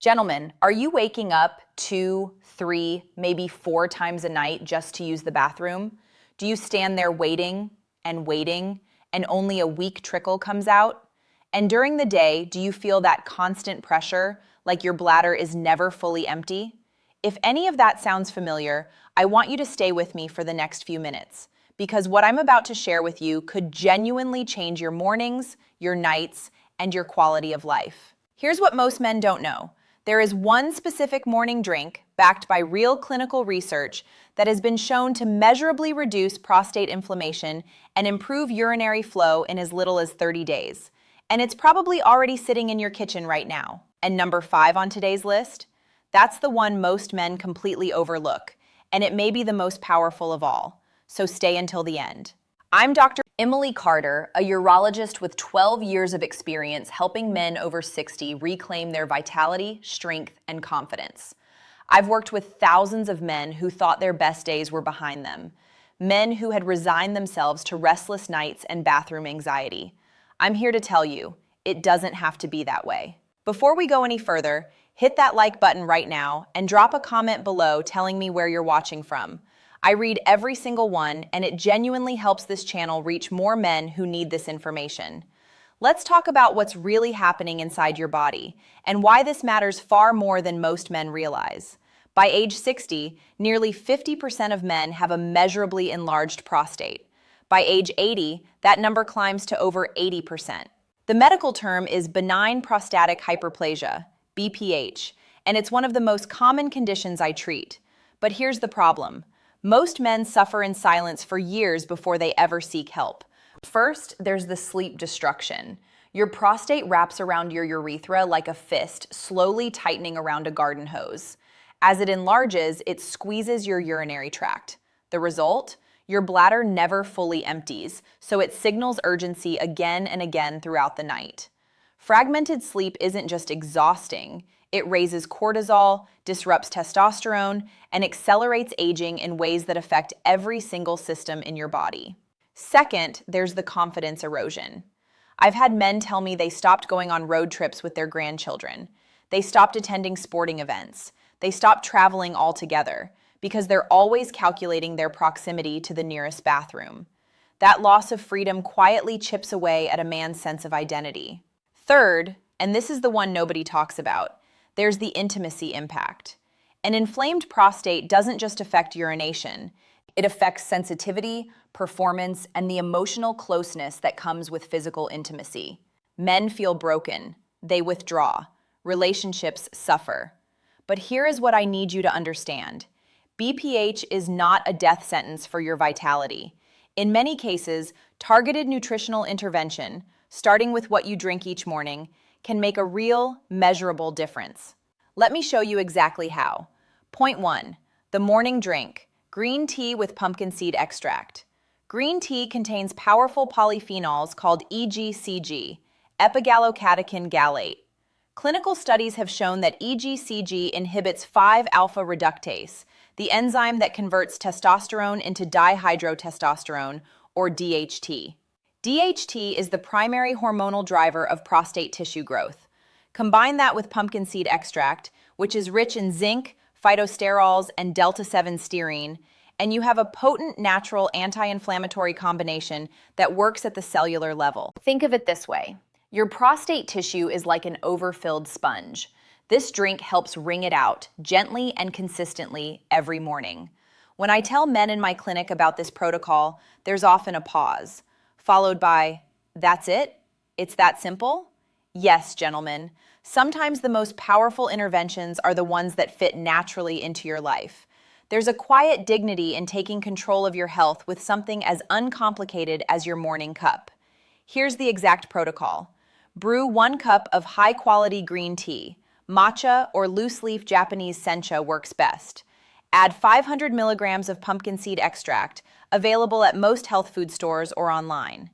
Gentlemen, are you waking up 2, 3, maybe 4 times a night just to use the bathroom? Do you stand there waiting, and only a weak trickle comes out? And during the day, do you feel that constant pressure, like your bladder is never fully empty? If any of that sounds familiar, I want you to stay with me for the next few minutes, because what I'm about to share with you could genuinely change your mornings, your nights, and your quality of life. Here's what most men don't know. There is one specific morning drink, backed by real clinical research, that has been shown to measurably reduce prostate inflammation and improve urinary flow in as little as 30 days. And it's probably already sitting in your kitchen right now. And number 5 on today's list? That's the one most men completely overlook, and it may be the most powerful of all. So stay until the end. I'm Dr. Jocelyn Carter, a urologist with 12 years of experience helping men over 60 reclaim their vitality, strength, and confidence. I've worked with thousands of men who thought their best days were behind them, men who had resigned themselves to restless nights and bathroom anxiety. I'm here to tell you, it doesn't have to be that way. Before we go any further, hit that like button right now and drop a comment below telling me where you're watching from. I read every single one, and it genuinely helps this channel reach more men who need this information. Let's talk about what's really happening inside your body and why this matters far more than most men realize. By age 60, nearly 50% of men have a measurably enlarged prostate. By age 80, that number climbs to over 80%. The medical term is benign prostatic hyperplasia, BPH, and it's one of the most common conditions I treat. But here's the problem. Most men suffer in silence for years before they ever seek help. First, there's the sleep destruction. Your prostate wraps around your urethra like a fist, slowly tightening around a garden hose. As it enlarges, it squeezes your urinary tract. The result? Your bladder never fully empties, so it signals urgency again and again throughout the night. Fragmented sleep isn't just exhausting. It raises cortisol, disrupts testosterone, and accelerates aging in ways that affect every single system in your body. Second, there's the confidence erosion. I've had men tell me they stopped going on road trips with their grandchildren. They stopped attending sporting events. They stopped traveling altogether because they're always calculating their proximity to the nearest bathroom. That loss of freedom quietly chips away at a man's sense of identity. Third, and this is the one nobody talks about, there's the intimacy impact. An inflamed prostate doesn't just affect urination. It affects sensitivity, performance, and the emotional closeness that comes with physical intimacy. Men feel broken. They withdraw. Relationships suffer. But here is what I need you to understand. BPH is not a death sentence for your vitality. In many cases, targeted nutritional intervention, starting with what you drink each morning, can make a real, measurable difference. Let me show you exactly how. Point 1. The morning drink. Green tea with pumpkin seed extract. Green tea contains powerful polyphenols called EGCG, epigallocatechin gallate. Clinical studies have shown that EGCG inhibits 5-alpha reductase, the enzyme that converts testosterone into dihydrotestosterone, or DHT. DHT is the primary hormonal driver of prostate tissue growth. Combine that with pumpkin seed extract, which is rich in zinc, phytosterols, and delta-7 sterine, and you have a potent natural anti-inflammatory combination that works at the cellular level. Think of it this way. Your prostate tissue is like an overfilled sponge. This drink helps wring it out gently and consistently every morning. When I tell men in my clinic about this protocol, there's often a pause, followed by, "That's it? It's that simple?" Yes, gentlemen. Sometimes the most powerful interventions are the ones that fit naturally into your life. There's a quiet dignity in taking control of your health with something as uncomplicated as your morning cup. Here's the exact protocol. Brew 1 cup of high-quality green tea. Matcha or loose-leaf Japanese sencha works best. Add 500 milligrams of pumpkin seed extract, available at most health food stores or online.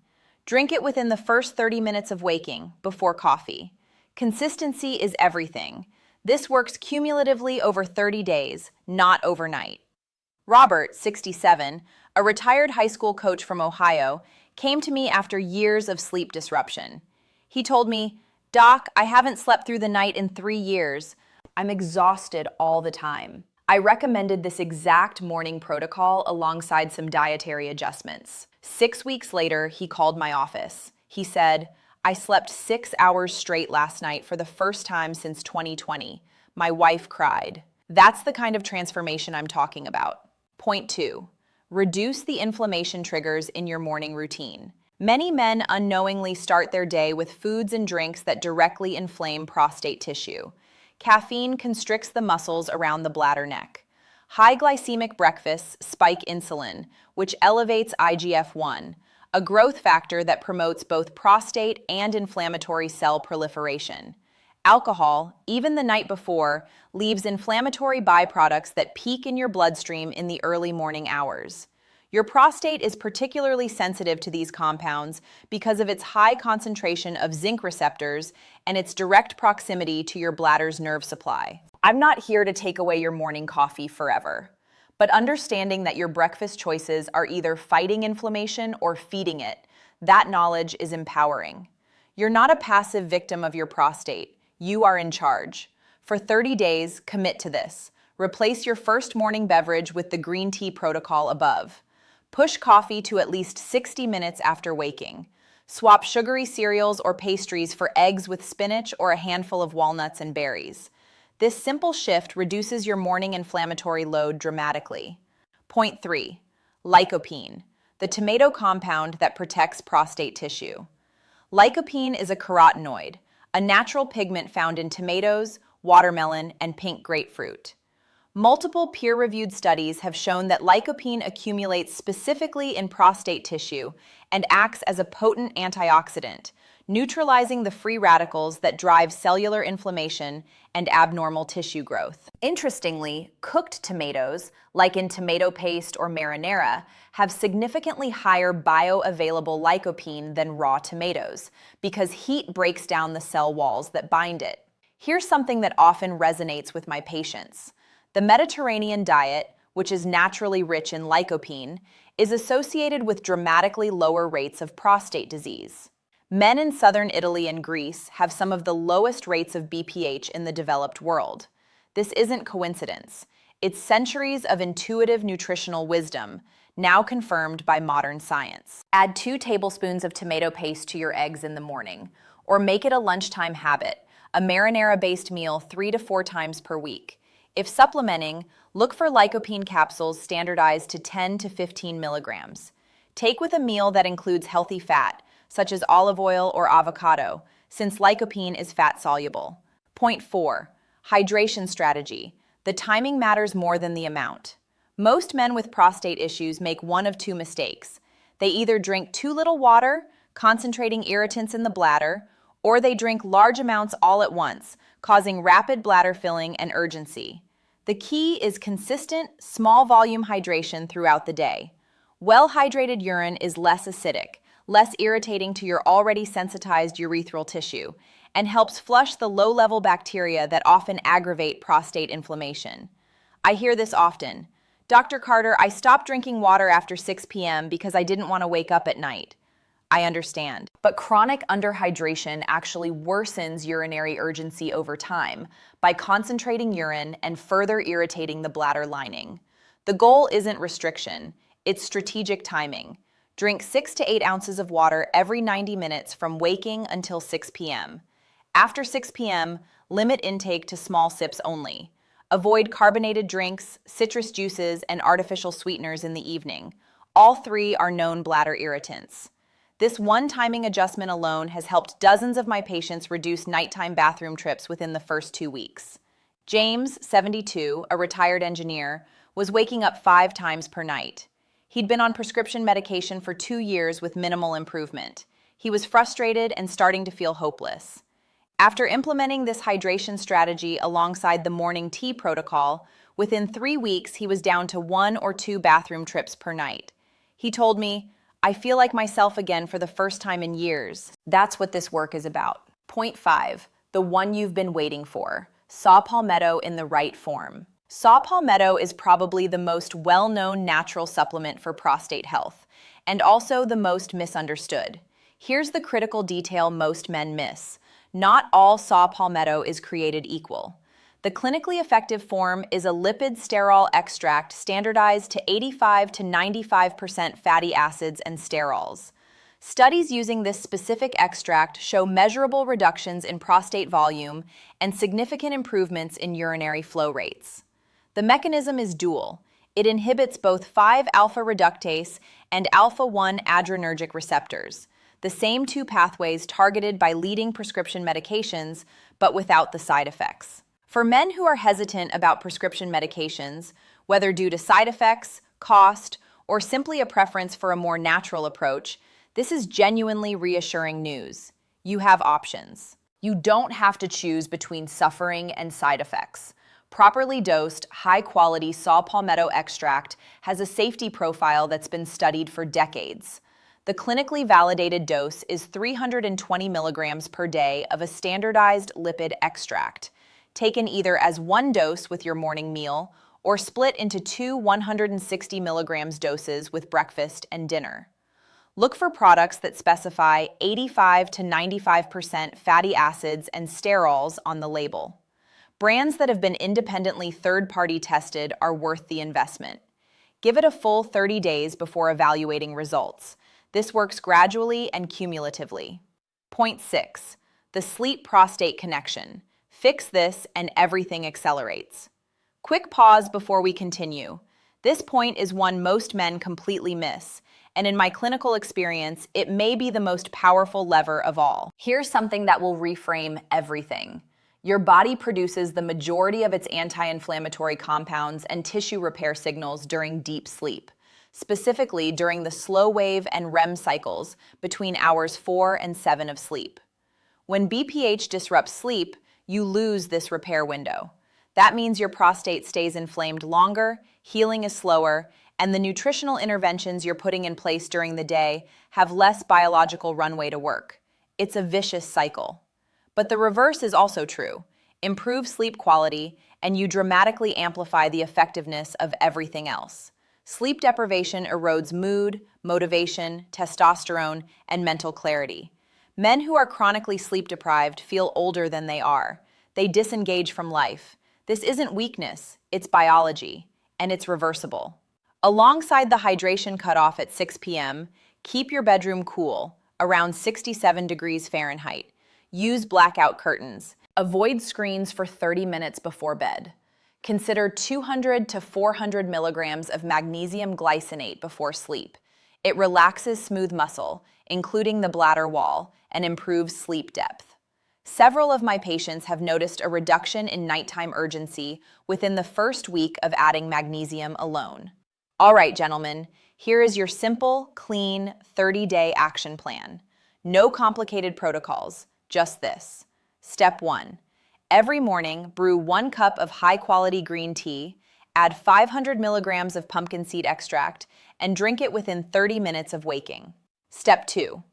Drink it within the first 30 minutes of waking, before coffee. Consistency is everything. This works cumulatively over 30 days, not overnight. Robert, 67, a retired high school coach from Ohio, came to me after years of sleep disruption. He told me, "Doc, I haven't slept through the night in 3 years. I'm exhausted all the time. I recommended this exact morning protocol alongside some dietary adjustments. 6 weeks later, he called my office. He said, I slept 6 hours straight last night for the first time since 2020. My wife cried. That's the kind of transformation I'm talking about. Point 2. Reduce the inflammation triggers in your morning routine. Many men unknowingly start their day with foods and drinks that directly inflame prostate tissue. Caffeine constricts the muscles around the bladder neck. High glycemic breakfasts spike insulin, which elevates IGF-1, a growth factor that promotes both prostate and inflammatory cell proliferation. Alcohol, even the night before, leaves inflammatory byproducts that peak in your bloodstream in the early morning hours. Your prostate is particularly sensitive to these compounds because of its high concentration of zinc receptors and its direct proximity to your bladder's nerve supply. I'm not here to take away your morning coffee forever, but understanding that your breakfast choices are either fighting inflammation or feeding it, that knowledge is empowering. You're not a passive victim of your prostate. You are in charge. For 30 days, commit to this. Replace your first morning beverage with the green tea protocol above. Push coffee to at least 60 minutes after waking. Swap sugary cereals or pastries for eggs with spinach or a handful of walnuts and berries. This simple shift reduces your morning inflammatory load dramatically. Point 3. Lycopene, the tomato compound that protects prostate tissue. Lycopene is a carotenoid, a natural pigment found in tomatoes, watermelon, and pink grapefruit. Multiple peer-reviewed studies have shown that lycopene accumulates specifically in prostate tissue and acts as a potent antioxidant, neutralizing the free radicals that drive cellular inflammation and abnormal tissue growth. Interestingly, cooked tomatoes, like in tomato paste or marinara, have significantly higher bioavailable lycopene than raw tomatoes because heat breaks down the cell walls that bind it. Here's something that often resonates with my patients. The Mediterranean diet, which is naturally rich in lycopene, is associated with dramatically lower rates of prostate disease. Men in southern Italy and Greece have some of the lowest rates of BPH in the developed world. This isn't coincidence. It's centuries of intuitive nutritional wisdom, now confirmed by modern science. Add 2 tablespoons of tomato paste to your eggs in the morning, or make it a lunchtime habit, a marinara-based meal 3 to 4 times per week. If supplementing, look for lycopene capsules standardized to 10 to 15 milligrams. Take with a meal that includes healthy fat, such as olive oil or avocado, since lycopene is fat-soluble. Point 4. Hydration strategy. The timing matters more than the amount. Most men with prostate issues make one of 2 mistakes. They either drink too little water, concentrating irritants in the bladder, or they drink large amounts all at once, causing rapid bladder filling and urgency. The key is consistent, small-volume hydration throughout the day. Well-hydrated urine is less acidic, less irritating to your already sensitized urethral tissue, and helps flush the low-level bacteria that often aggravate prostate inflammation. I hear this often. Dr. Carter, I stopped drinking water after 6 p.m. because I didn't want to wake up at night. I understand. But chronic underhydration actually worsens urinary urgency over time by concentrating urine and further irritating the bladder lining. The goal isn't restriction, it's strategic timing. Drink 6 to 8 ounces of water every 90 minutes from waking until 6 p.m. After 6 p.m., limit intake to small sips only. Avoid carbonated drinks, citrus juices, and artificial sweeteners in the evening. All 3 are known bladder irritants. This one timing adjustment alone has helped dozens of my patients reduce nighttime bathroom trips within the first 2 weeks. James, 72, a retired engineer, was waking up 5 times per night. He'd been on prescription medication for 2 years with minimal improvement. He was frustrated and starting to feel hopeless. After implementing this hydration strategy alongside the morning tea protocol, within 3 weeks he was down to 1 or 2 bathroom trips per night. He told me, I feel like myself again for the first time in years. That's what this work is about. Point 5, the one you've been waiting for. Saw palmetto in the right form. Saw palmetto is probably the most well-known natural supplement for prostate health, and also the most misunderstood. Here's the critical detail most men miss. Not all saw palmetto is created equal. The clinically effective form is a lipid sterol extract standardized to 85 to 95% fatty acids and sterols. Studies using this specific extract show measurable reductions in prostate volume and significant improvements in urinary flow rates. The mechanism is dual. It inhibits both 5-alpha reductase and alpha-1 adrenergic receptors, the same two pathways targeted by leading prescription medications, but without the side effects. For men who are hesitant about prescription medications, whether due to side effects, cost, or simply a preference for a more natural approach, this is genuinely reassuring news. You have options. You don't have to choose between suffering and side effects. Properly dosed, high-quality saw palmetto extract has a safety profile that's been studied for decades. The clinically validated dose is 320 milligrams per day of a standardized lipid extract, taken either as one dose with your morning meal or split into two 160 milligrams doses with breakfast and dinner. Look for products that specify 85 to 95% fatty acids and sterols on the label. Brands that have been independently third-party tested are worth the investment. Give it a full 30 days before evaluating results. This works gradually and cumulatively. Point 6. The sleep-prostate connection. Fix this and everything accelerates. Quick pause before we continue. This point is one most men completely miss, and in my clinical experience, it may be the most powerful lever of all. Here's something that will reframe everything. Your body produces the majority of its anti-inflammatory compounds and tissue repair signals during deep sleep, specifically during the slow wave and REM cycles between hours 4 and 7 of sleep. When BPH disrupts sleep, you lose this repair window. That means your prostate stays inflamed longer, healing is slower, and the nutritional interventions you're putting in place during the day have less biological runway to work. It's a vicious cycle. But the reverse is also true. Improve sleep quality, and you dramatically amplify the effectiveness of everything else. Sleep deprivation erodes mood, motivation, testosterone, and mental clarity. Men who are chronically sleep deprived feel older than they are. They disengage from life. This isn't weakness, it's biology, and it's reversible. Alongside the hydration cutoff at 6 p.m., keep your bedroom cool, around 67 degrees Fahrenheit. Use blackout curtains. Avoid screens for 30 minutes before bed. Consider 200 to 400 milligrams of magnesium glycinate before sleep. It relaxes smooth muscle, including the bladder wall, and improves sleep depth. Several of my patients have noticed a reduction in nighttime urgency within the first week of adding magnesium alone. All right, gentlemen, here is your simple, clean, 30-day action plan. No complicated protocols, just this. Step 1. Every morning, brew 1 cup of high-quality green tea, add 500 milligrams of pumpkin seed extract, and drink it within 30 minutes of waking. Step 2.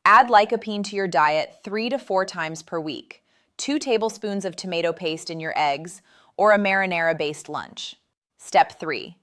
Add lycopene to your diet 3 to 4 times per week, 2 tablespoons of tomato paste in your eggs, or a marinara-based lunch. Step 3.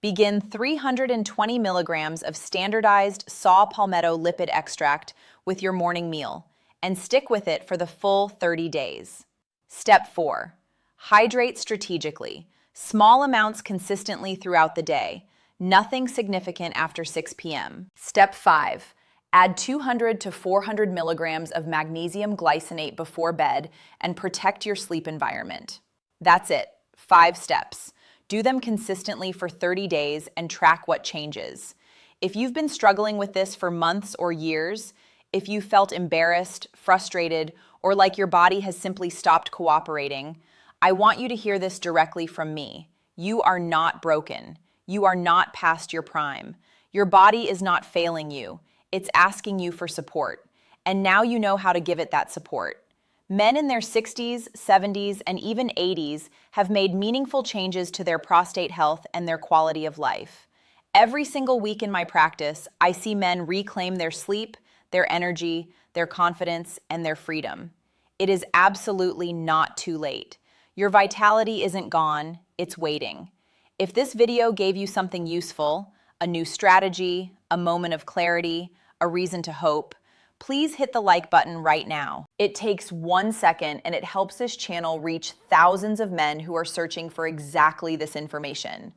Begin 320 milligrams of standardized saw palmetto lipid extract with your morning meal, and stick with it for the full 30 days. Step 4. Hydrate strategically. Small amounts consistently throughout the day. Nothing significant after 6 p.m. Step 5. Add 200 to 400 milligrams of magnesium glycinate before bed and protect your sleep environment. That's it. 5 steps. Do them consistently for 30 days and track what changes. If you've been struggling with this for months or years, if you felt embarrassed, frustrated, or like your body has simply stopped cooperating, I want you to hear this directly from me. You are not broken. You are not past your prime. Your body is not failing you. It's asking you for support. And now you know how to give it that support. Men in their 60s, 70s, and even 80s have made meaningful changes to their prostate health and their quality of life. Every single week in my practice, I see men reclaim their sleep, their energy, their confidence, and their freedom. It is absolutely not too late. Your vitality isn't gone, it's waiting. If this video gave you something useful, a new strategy, a moment of clarity, a reason to hope, please hit the like button right now. It takes 1 second and it helps this channel reach thousands of men who are searching for exactly this information.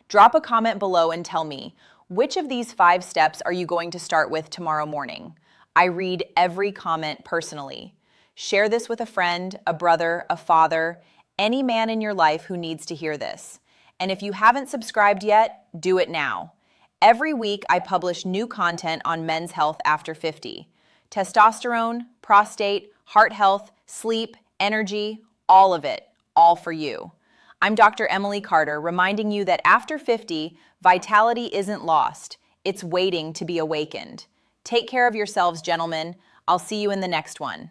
Drop a comment below and tell me, which of these 5 steps are you going to start with tomorrow morning? I read every comment personally. Share this with a friend, a brother, a father, any man in your life who needs to hear this. And if you haven't subscribed yet, do it now. Every week, I publish new content on men's health after 50. Testosterone, prostate, heart health, sleep, energy, all of it, all for you. I'm Dr. Emily Carter, reminding you that after 50, vitality isn't lost. It's waiting to be awakened. Take care of yourselves, gentlemen. I'll see you in the next one.